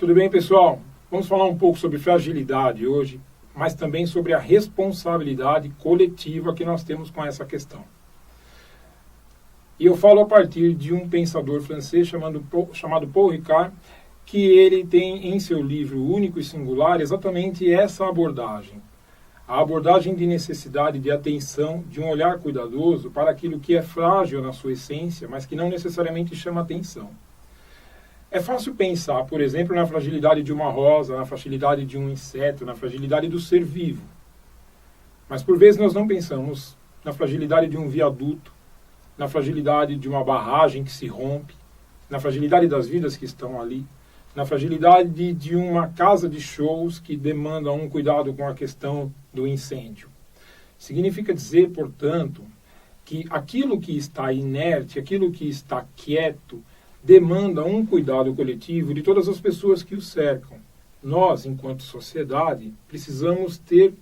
Tudo bem, pessoal? Vamos falar um pouco sobre fragilidade hoje, mas também sobre a responsabilidade coletiva que nós temos com essa questão. E eu falo a partir de um pensador francês chamado Paul Ricard, que ele tem em seu livro Único e Singular exatamente essa abordagem. A abordagem de necessidade de atenção, de um olhar cuidadoso para aquilo que é frágil na sua essência, mas que não necessariamente chama atenção. É fácil pensar, por exemplo, na fragilidade de uma rosa, na fragilidade de um inseto, na fragilidade do ser vivo. Mas por vezes nós não pensamos na fragilidade de um viaduto, na fragilidade de uma barragem que se rompe, na fragilidade das vidas que estão ali, na fragilidade de uma casa de shows que demanda um cuidado com a questão do incêndio. Significa dizer, portanto, que aquilo que está inerte, aquilo que está quieto, demanda um cuidado coletivo de todas as pessoas que o cercam. Nós, enquanto sociedade, precisamos ter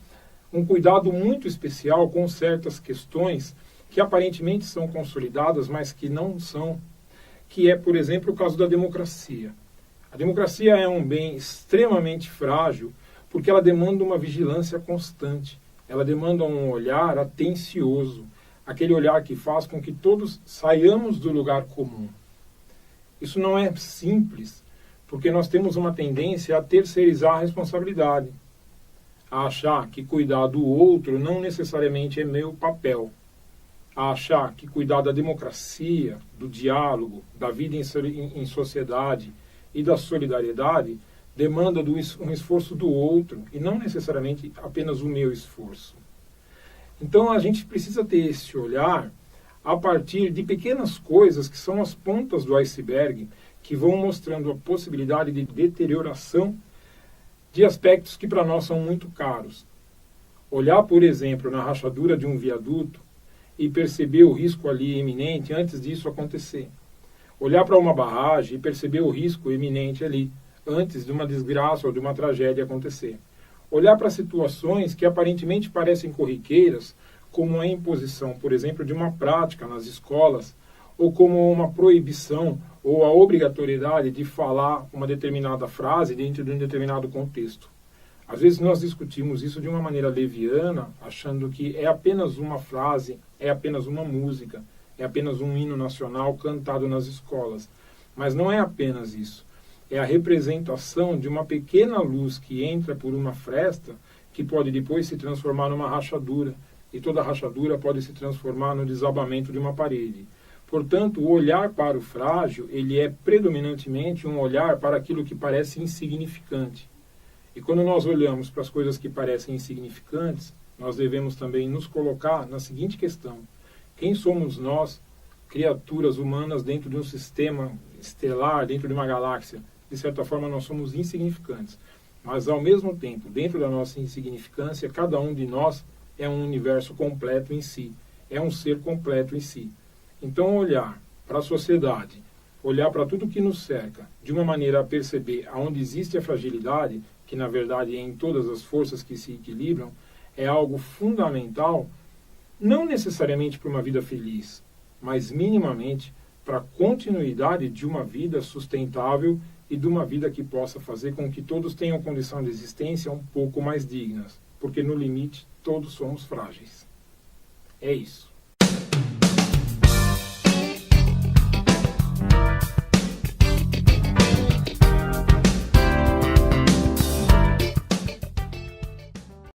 um cuidado muito especial com certas questões que aparentemente são consolidadas, mas que não são, que é, por exemplo, o caso da democracia. A democracia é um bem extremamente frágil porque ela demanda uma vigilância constante, ela demanda um olhar atencioso, aquele olhar que faz com que todos saiamos do lugar comum. Isso não é simples, porque nós temos uma tendência a terceirizar a responsabilidade, a achar que cuidar do outro não necessariamente é meu papel, a achar que cuidar da democracia, do diálogo, da vida em sociedade e da solidariedade demanda um esforço do outro e não necessariamente apenas o meu esforço. Então a gente precisa ter esse olhar a partir de pequenas coisas que são as pontas do iceberg, que vão mostrando a possibilidade de deterioração de aspectos que para nós são muito caros. Olhar, por exemplo, na rachadura de um viaduto e perceber o risco ali iminente antes disso acontecer. Olhar para uma barragem e perceber o risco iminente ali antes de uma desgraça ou de uma tragédia acontecer. Olhar para situações que aparentemente parecem corriqueiras, como a imposição, por exemplo, de uma prática nas escolas, ou como uma proibição ou a obrigatoriedade de falar uma determinada frase dentro de um determinado contexto. Às vezes nós discutimos isso de uma maneira leviana, achando que é apenas uma frase, é apenas uma música, é apenas um hino nacional cantado nas escolas. Mas não é apenas isso. É a representação de uma pequena luz que entra por uma fresta que pode depois se transformar numa rachadura. E toda rachadura pode se transformar no desabamento de uma parede. Portanto, o olhar para o frágil, ele é predominantemente um olhar para aquilo que parece insignificante. E quando nós olhamos para as coisas que parecem insignificantes, nós devemos também nos colocar na seguinte questão: quem somos nós, criaturas humanas, dentro de um sistema estelar, dentro de uma galáxia? De certa forma, nós somos insignificantes. Mas, ao mesmo tempo, dentro da nossa insignificância, cada um de nós é um universo completo em si, é um ser completo em si. Então, olhar para a sociedade, olhar para tudo que nos cerca, de uma maneira a perceber aonde existe a fragilidade, que na verdade é em todas as forças que se equilibram, é algo fundamental, não necessariamente para uma vida feliz, mas minimamente para a continuidade de uma vida sustentável e de uma vida que possa fazer com que todos tenham condição de existência um pouco mais dignas, porque no limite todos somos frágeis. É isso.